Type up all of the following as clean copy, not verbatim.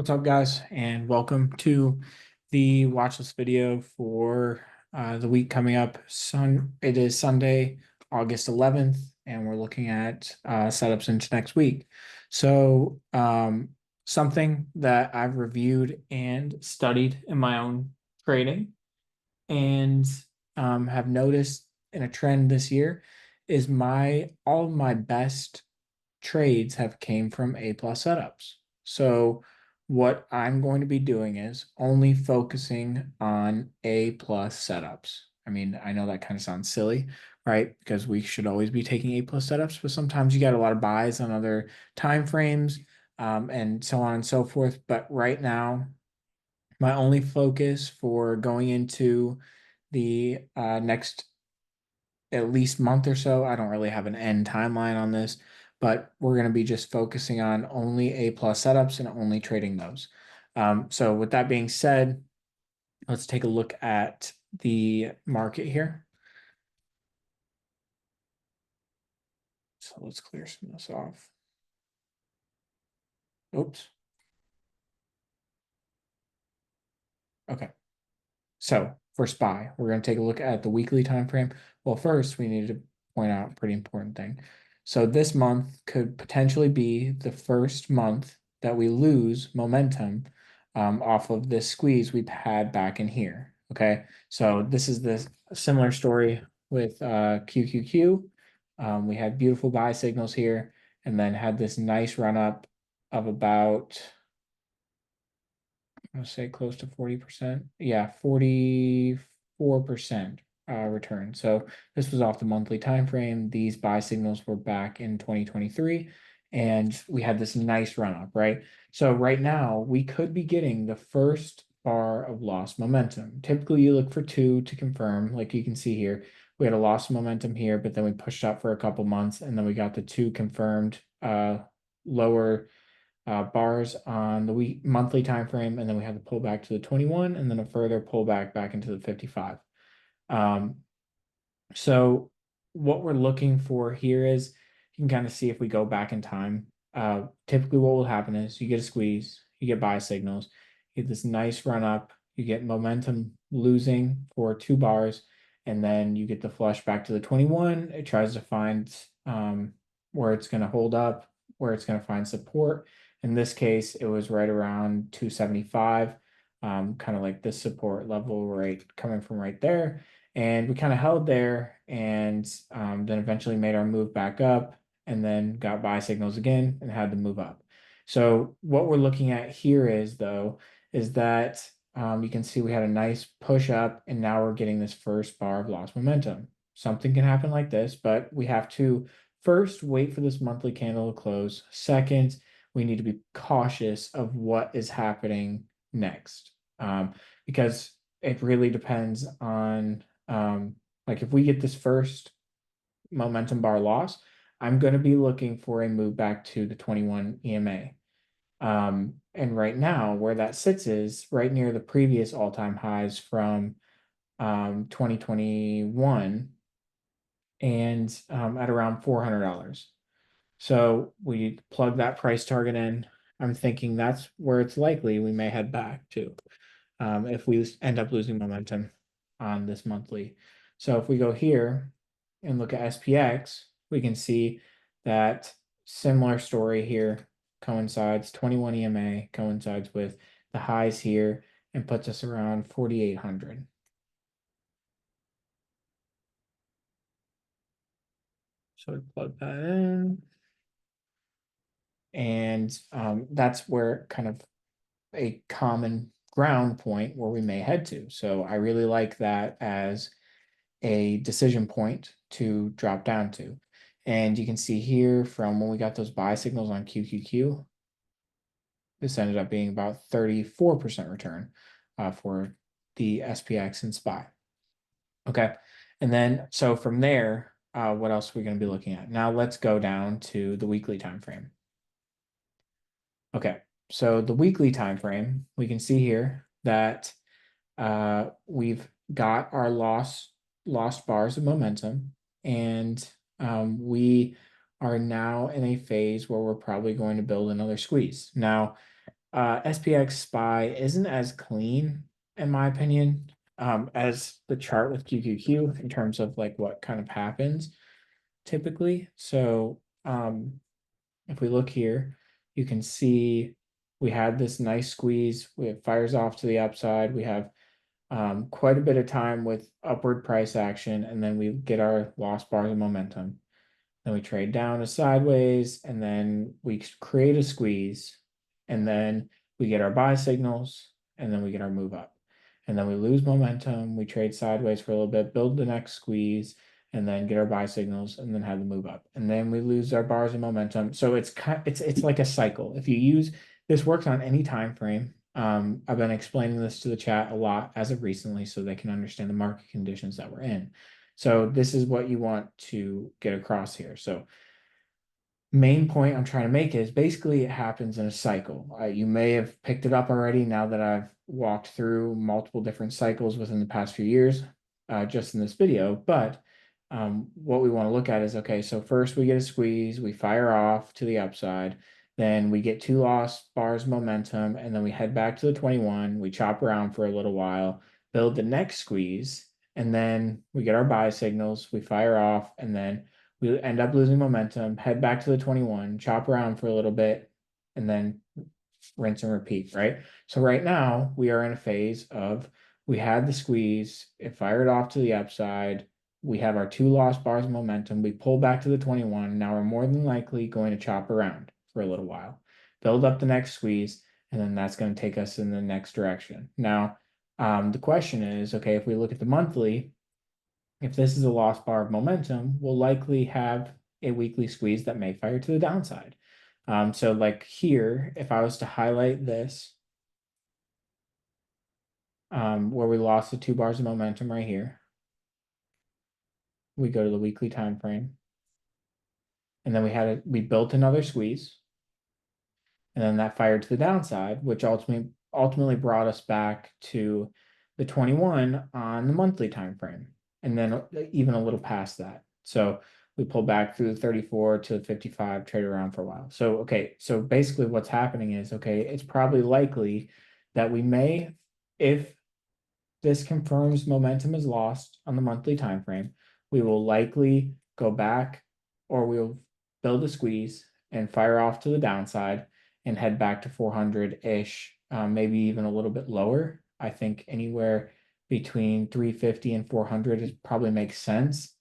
What's up, guys, and welcome to the Watchlist video for the week coming up. It is Sunday, August 11th, and we're looking at setups into next week. So, something that I've reviewed and studied in my own trading and have noticed in a trend this year is all of my best trades have came from A plus setups. So what I'm going to be doing is only focusing on A plus setups. I mean, I know that kind of sounds silly, right? Because we should always be taking A plus setups, but sometimes you get a lot of buys on other time frames, and so on and so forth. But right now, my only focus for going into the next at least month or so. I don't really have an end timeline on this, but we're going to be just focusing on only A plus setups and only trading those. So with that being said, let's take a look at the market here. So let's clear some of this off. Oops. Okay. So for SPY, we're going to take a look at the weekly time frame. Well, first we need to point out a pretty important thing. So this month could potentially be the first month that we lose momentum off of this squeeze we've had back in here. Okay, so this is the similar story with QQQ. We had beautiful buy signals here and then had this nice run up of about, I'm gonna say close to 40%. Yeah, 44% return. So this was off the monthly time frame. These buy signals were back in 2023, and we had this nice run up, right? So right now we could be getting the first bar of lost momentum. Typically, you look for two to confirm, like you can see here. We had a loss of momentum here, but then we pushed up for a couple months, and then we got the two confirmed lower bars on the monthly time frame, and then we had the pullback to the 21, and then a further pullback back into the 55. So what we're looking for here is you can kind of see if we go back in time. Typically, what will happen is you get a squeeze, you get buy signals, you get this nice run up, you get momentum losing for 2 bars, and then you get the flush back to the 21. It tries to find where it's going to hold up, where it's going to find support. In this case, it was right around 275, kind of like this support level right coming from right there. And we kind of held there and then eventually made our move back up and then got buy signals again and had to move up. So what we're looking at here is that you can see we had a nice push up and now we're getting this first bar of lost momentum. Something can happen like this, but we have to first wait for this monthly candle to close. Second, we need to be cautious of what is happening next, because it really depends on like if we get this first momentum bar loss, I'm going to be looking for a move back to the 21 EMA. And right now, where that sits is right near the previous all-time highs from 2021 and at around $400. So we plug that price target in. I'm thinking that's where it's likely we may head back to if we end up losing momentum on this monthly. So if we go here and look at SPX, we can see that similar story here coincides. 21 EMA coincides with the highs here and puts us around 4,800. So we plug that in. And that's where kind of a common ground point where we may head to. So I really like that as a decision point to drop down to. And you can see here from when we got those buy signals on QQQ, this ended up being about 34% return for the SPX and SPY. Okay. And then, so from there, what else are we going to be looking at? Now let's go down to the weekly time frame. Okay. So the weekly time frame, we can see here that we've got our lost bars of momentum, and we are now in a phase where we're probably going to build another squeeze. Now, SPX SPY isn't as clean, in my opinion, as the chart with QQQ in terms of like what kind of happens typically. So if we look here, you can see we had this nice squeeze. It fires off to the upside. We have quite a bit of time with upward price action, and then we get our lost bars of momentum. Then we trade down to sideways, and then we create a squeeze, and then we get our buy signals, and then we get our move up. And then we lose momentum, we trade sideways for a little bit, build the next squeeze, and then get our buy signals, and then have the move up. And then we lose our bars of momentum. So it's like a cycle. If you use this works on any time frame. I've been explaining this to the chat a lot as of recently so they can understand the market conditions that we're in. So this is what you want to get across here. So main point I'm trying to make is basically it happens in a cycle. You may have picked it up already now that I've walked through multiple different cycles within the past few years, just in this video. But what we want to look at is, okay, so first we get a squeeze, we fire off to the upside, then we get two lost bars momentum, and then we head back to the 21, we chop around for a little while, build the next squeeze, and then we get our buy signals, we fire off, and then we end up losing momentum, head back to the 21, chop around for a little bit, and then rinse and repeat, right? So right now we are in a phase of we had the squeeze, it fired off to the upside, we have our two lost bars of momentum, we pull back to the 21, now we're more than likely going to chop around for a little while, build up the next squeeze, and then that's going to take us in the next direction. Now, the question is, okay, if we look at the monthly, if this is a lost bar of momentum, we'll likely have a weekly squeeze that may fire to the downside. So like here, if I was to highlight this, where we lost the 2 bars of momentum right here, we go to the weekly time frame, and then we built another squeeze, and then that fired to the downside, which ultimately brought us back to the 21 on the monthly time frame, and then even a little past that. So we pull back through the 34 to 55, trade around for a while. So okay, so basically what's happening is, okay, it's probably likely that we may, if this confirms momentum is lost on the monthly time frame, we will likely go back, or we'll build a squeeze and fire off to the downside and head back to 400-ish, maybe even a little bit lower. I think anywhere between 350 and 400 is probably makes sense.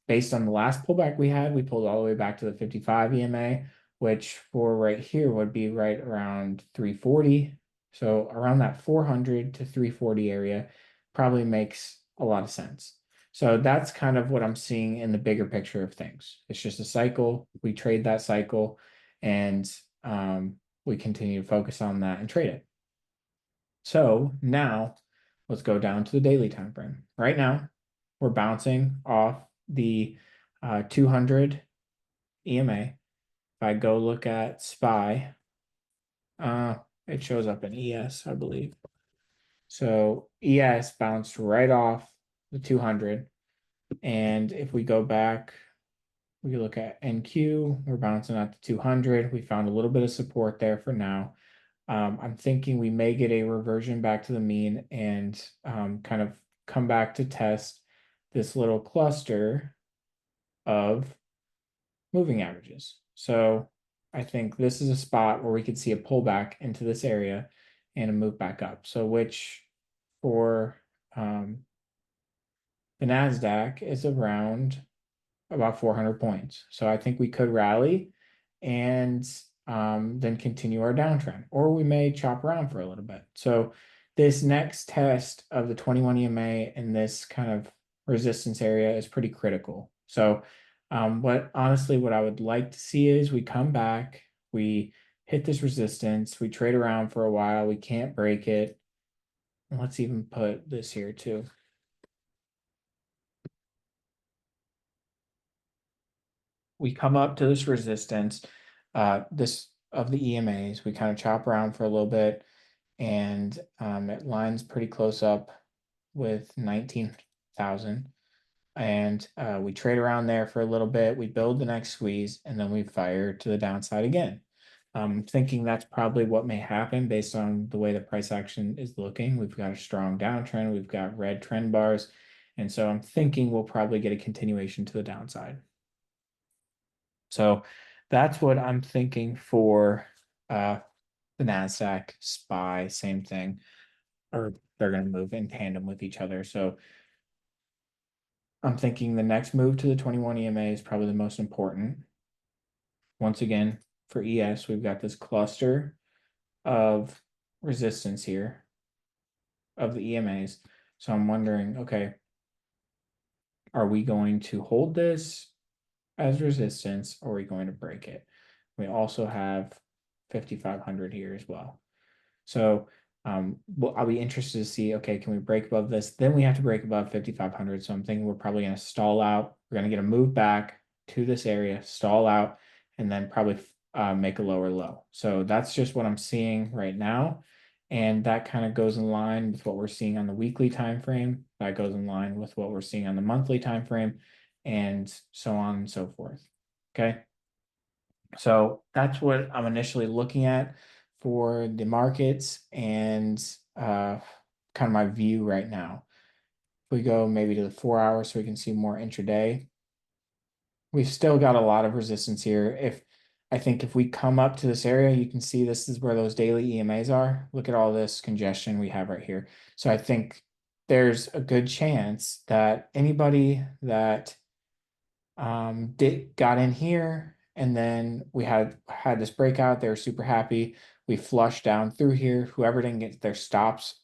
Based on the last pullback we had, we pulled all the way back to the 55 EMA, which for right here would be right around 340. So around that 400 to 340 area probably makes a lot of sense. So that's kind of what I'm seeing in the bigger picture of things. It's just a cycle. We trade that cycle, and we continue to focus on that and trade it. So now let's go down to the daily time frame. Right now, we're bouncing off the 200 EMA. If I go look at SPY, it shows up in ES, I believe. So ES bounced right off the 200. And if we go back, we look at NQ, we're bouncing at the 200. We found a little bit of support there for now. I'm thinking we may get a reversion back to the mean and kind of come back to test this little cluster of moving averages. So I think this is a spot where we could see a pullback into this area and a move back up. So which for the NASDAQ is around about 400 points. So I think we could rally and then continue our downtrend, or we may chop around for a little bit. So this next test of the 21 EMA in this kind of resistance area is pretty critical. So what I would like to see is we come back, we hit this resistance, we trade around for a while, we can't break it. Let's even put this here too. We come up to this resistance, this of the EMAs, we kind of chop around for a little bit, and it lines pretty close up with 19,000. And we trade around there for a little bit, we build the next squeeze, and then we fire to the downside again. I'm thinking that's probably what may happen based on the way the price action is looking. We've got a strong downtrend, we've got red trend bars, and so I'm thinking we'll probably get a continuation to the downside. So that's what I'm thinking for the NASDAQ, SPY, same thing, or they're going to move in tandem with each other. So I'm thinking the next move to the 21 EMA is probably the most important. Once again, for ES, we've got this cluster of resistance here of the EMAs. So I'm wondering, okay, are we going to hold this as resistance or are we going to break it? We also have 5,500 here as well. So well, I'll be interested to see, okay, can we break above this? Then we have to break above 5,500. So I'm thinking we're probably going to stall out. We're going to get a move back to this area, stall out, and then probably make a lower low. So that's just what I'm seeing right now. And that kind of goes in line with what we're seeing on the weekly time frame. That goes in line with what we're seeing on the monthly time frame, and so on and so forth. Okay. So that's what I'm initially looking at for the markets and kind of my view right now. If we go maybe to the 4 hours so we can see more intraday, we've still got a lot of resistance here. I think if we come up to this area, you can see this is where those daily EMAs are. Look at all this congestion we have right here. So I think there's a good chance that anybody that got in here, and then we had this breakout. They were super happy. We flushed down through here. Whoever didn't get their stops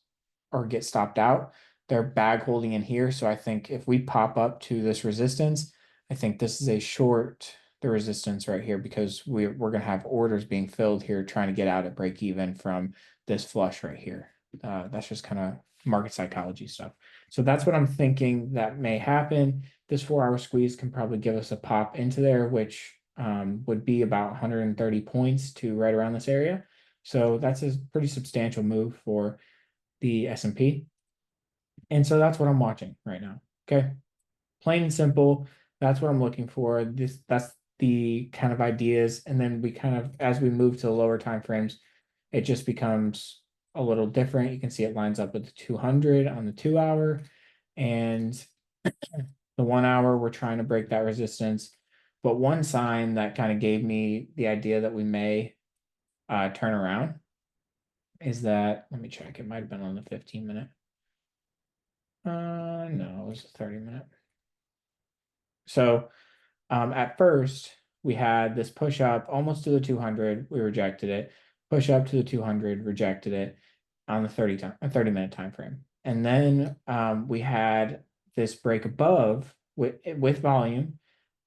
or get stopped out, they're bag holding in here. So I think if we pop up to this resistance, I think this is a short the resistance right here, because we're going to have orders being filled here trying to get out at break even from this flush right here. That's just kind of market psychology stuff. So that's what I'm thinking that may happen. This 4 hour squeeze can probably give us a pop into there, which would be about 130 points to right around this area. So that's a pretty substantial move for the S&P. And so that's what I'm watching right now. Okay. Plain and simple. That's what I'm looking for. That's the kind of ideas. And then we kind of, as we move to the lower time frames, it just becomes a little different. You can see it lines up with the 200 on the 2 hour, and the 1 hour, we're trying to break that resistance. But one sign that kind of gave me the idea that we may turn around is that, let me check, it might have been on the 15-minute. No, it was a 30-minute. So at first, we had this push up almost to the 200. We rejected it. Push up to the 200, rejected it on the 30-minute time frame. And then we had this break above with volume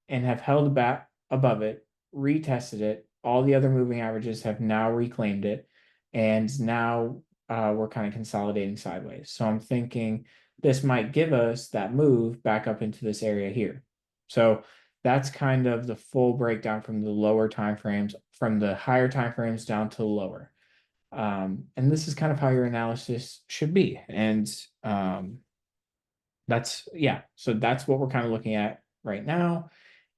and have held back above it, retested it. All the other moving averages have now reclaimed it. And now we're kind of consolidating sideways. So I'm thinking this might give us that move back up into this area here. So that's kind of the full breakdown from the lower time frames, from the higher time frames down to the lower. And this is kind of how your analysis should be. And so that's what we're kind of looking at right now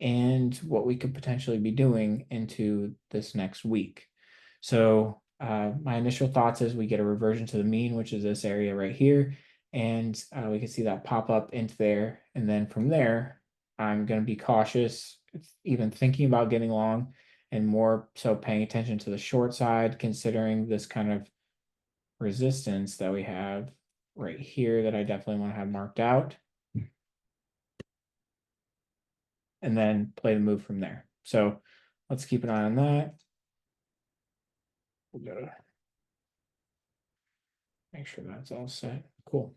and what we could potentially be doing into this next week. So my initial thoughts is we get a reversion to the mean, which is this area right here. And we can see that pop up into there. And then from there, I'm going to be cautious, even thinking about getting long, and more so paying attention to the short side, considering this kind of resistance that we have right here that I definitely want to have marked out. And then play the move from there. So let's keep an eye on that. We'll go to make sure that's all set. Cool.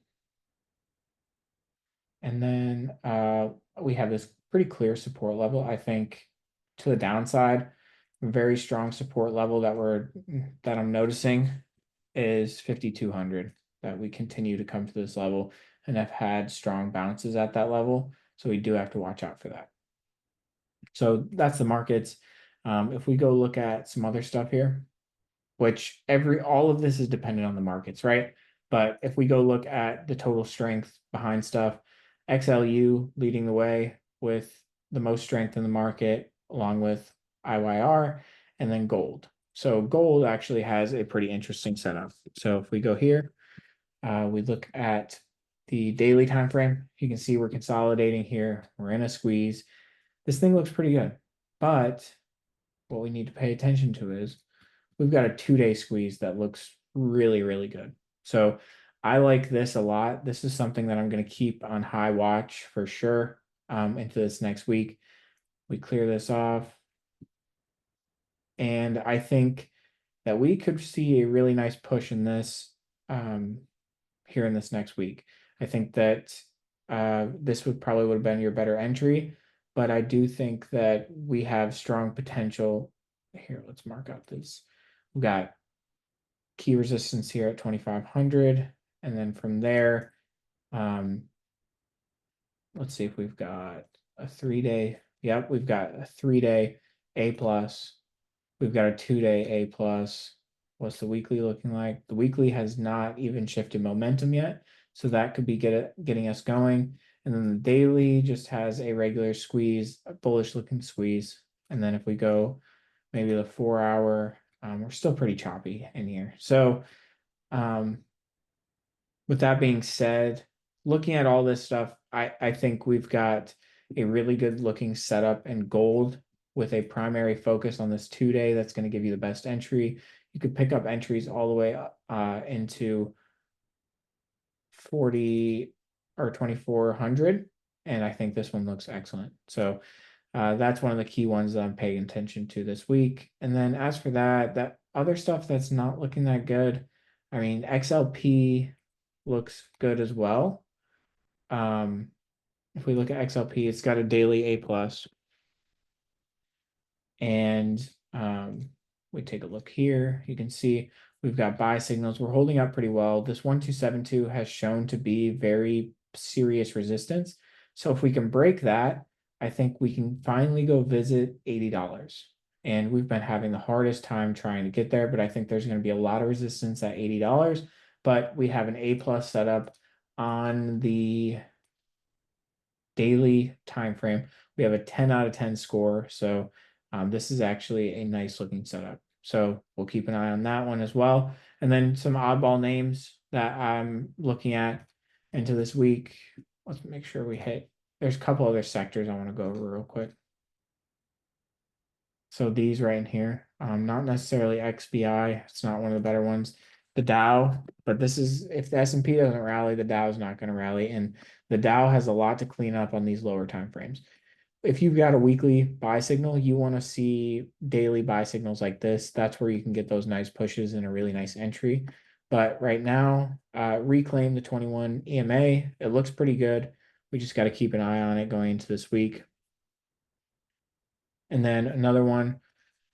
And then we have this pretty clear support level, I think, to the downside. Very strong support level that I'm noticing is 5,200, that we continue to come to this level and have had strong bounces at that level. So we do have to watch out for that. So that's the markets. If we go look at some other stuff here, which all of this is dependent on the markets, right? But if we go look at the total strength behind stuff, XLU leading the way with the most strength in the market, along with IYR, and then gold. So gold actually has a pretty interesting setup. So if we go here, we look at the daily time frame. You can see we're consolidating here. We're in a squeeze. This thing looks pretty good, but what we need to pay attention to is we've got a 2-day squeeze that looks really, really good. So I like this a lot. This is something that I'm going to keep on high watch for sure into this next week. We clear this off. And I think that we could see a really nice push in this here in this next week. I think that this would have been your better entry, but I do think that we have strong potential. Here, let's mark out this. We've got key resistance here at 2,500, and then from there, let's see if we've got a 3-day. Yep, we've got a 3-day A plus. We've got a 2-day A plus. What's the weekly looking like? The weekly has not even shifted momentum yet, so that could be getting us going. And then the daily just has a regular squeeze, a bullish looking squeeze. And then if we go maybe the 4-hour, we're still pretty choppy in here. So with that being said, looking at all this stuff, I think we've got a really good looking setup in gold with a primary focus on this 2-day that's going to give you the best entry. You could pick up entries all the way up into 40 or 2,400, and I think this one looks excellent. So that's one of the key ones that I'm paying attention to this week. And then as for that other stuff that's not looking that good, I mean, XLP looks good as well. If we look at XLP, it's got a daily A plus. And we take a look here. You can see we've got buy signals. We're holding up pretty well. This 1272 has shown to be very serious resistance. So if we can break that, I think we can finally go visit $80. And we've been having the hardest time trying to get there, but I think there's going to be a lot of resistance at $80. But we have an A plus setup on the daily time frame. We have a 10 out of 10 score. So this is actually a nice looking setup. So we'll keep an eye on that one as well. And then some oddball names that I'm looking at into this week. Let's make sure we hit. There's a couple other sectors I want to go over real quick. So these right in here, not necessarily XBI. It's not one of the better ones. The Dow, but this is if the S&P doesn't rally, the Dow is not going to rally, and the Dow has a lot to clean up on these lower time frames. If you've got a weekly buy signal, you want to see daily buy signals like this. That's where you can get those nice pushes and a really nice entry. But right now, reclaim the 21 EMA. It looks pretty good. We just got to keep an eye on it going into this week. And then another one,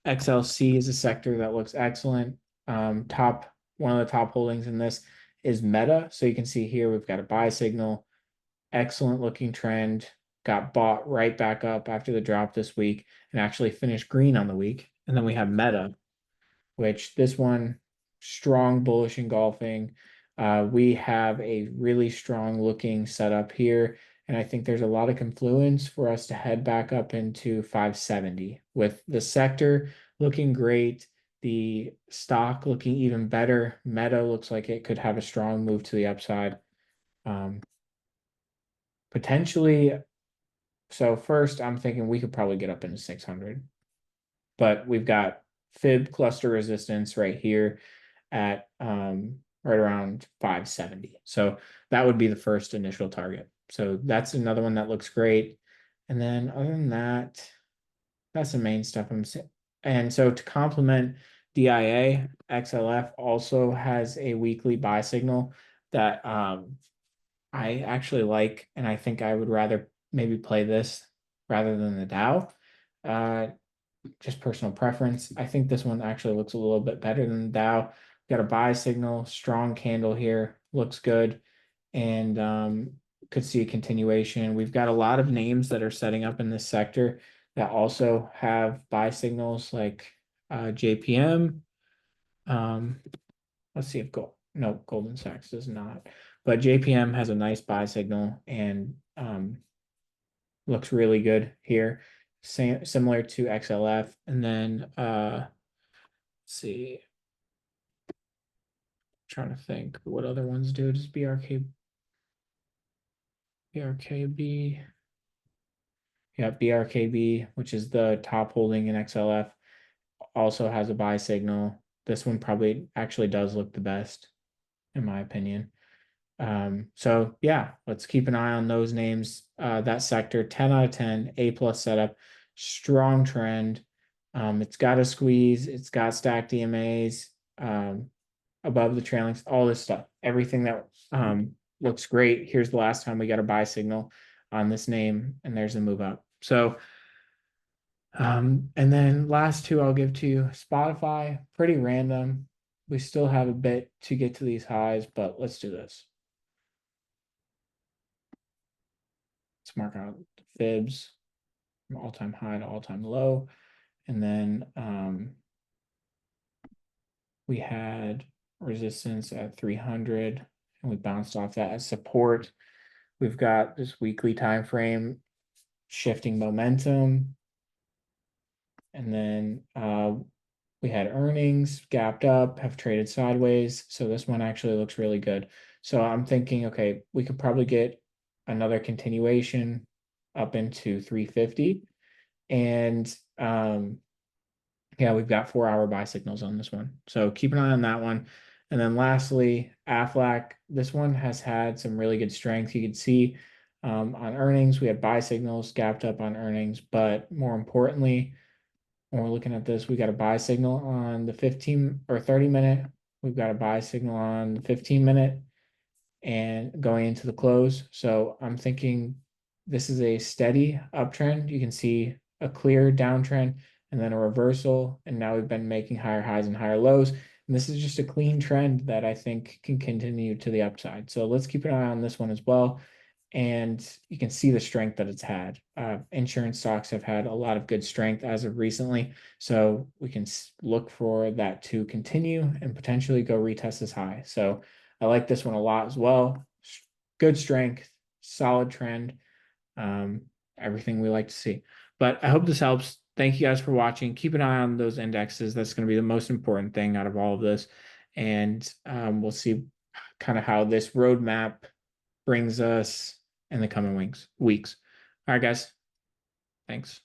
XLC is a sector that looks excellent. One of the top holdings in this is Meta. So you can see here we've got a buy signal, excellent looking trend, got bought right back up after the drop this week and actually finished green on the week. And then we have Meta, which this one, strong bullish engulfing. We have a really strong looking setup here. And I think there's a lot of confluence for us to head back up into 570 with the sector looking great. The stock looking even better. Meta looks like it could have a strong move to the upside. Potentially. So first I'm thinking we could probably get up into 600, but we've got fib cluster resistance right here at right around 570. So that would be the first initial target. So that's another one that looks great. And then other than that, that's the main stuff I'm saying. And so to complement DIA, XLF also has a weekly buy signal that I actually like, and I think I would rather maybe play this rather than the Dow. Just personal preference. I think this one actually looks a little bit better than the Dow. Got a buy signal, strong candle here, looks good, and could see a continuation. We've got a lot of names that are setting up in this sector that also have buy signals like JPM. Let's see if Goldman Sachs does not, but JPM has a nice buy signal and looks really good here, similar to XLF. And then let's see. Trying to think what other ones do. Does BRKB? Yeah, BRKB, which is the top holding in XLF, also has a buy signal. This one probably actually does look the best, in my opinion. So yeah, let's keep an eye on those names. That sector, 10 out of 10, A plus setup, strong trend. It's got a squeeze, it's got stacked EMAs, above the trailings, all this stuff, everything that looks great. Here's the last time we got a buy signal on this name, and there's a move up. So and then last two I'll give to you. Spotify, pretty random. We still have a bit to get to these highs, but let's do this. Let's mark out the fibs from all-time high to all-time low. And then we had resistance at 300, and we bounced off that as support. We've got this weekly time frame shifting momentum. And then we had earnings gapped up, have traded sideways. So this one actually looks really good. So I'm thinking, okay, we could probably get another continuation up into 350. And yeah, we've got 4-hour buy signals on this one. So keep an eye on that one. And then lastly, Aflac. This one has had some really good strength. You can see on earnings, we had buy signals gapped up on earnings, but more importantly, when we're looking at this, we got a buy signal on the 15 or 30 minute. We've got a buy signal on the 15 minute and going into the close. So I'm thinking this is a steady uptrend. You can see a clear downtrend and then a reversal. And now we've been making higher highs and higher lows. And this is just a clean trend that I think can continue to the upside. So let's keep an eye on this one as well. And you can see the strength that it's had. Insurance stocks have had a lot of good strength as of recently. So we can look for that to continue and potentially go retest this high. So I like this one a lot as well. Good strength, solid trend, everything we like to see. But I hope this helps. Thank you guys for watching. Keep an eye on those indexes. That's going to be the most important thing out of all of this. And we'll see kind of how this roadmap brings us in the coming weeks. All right, guys. Thanks.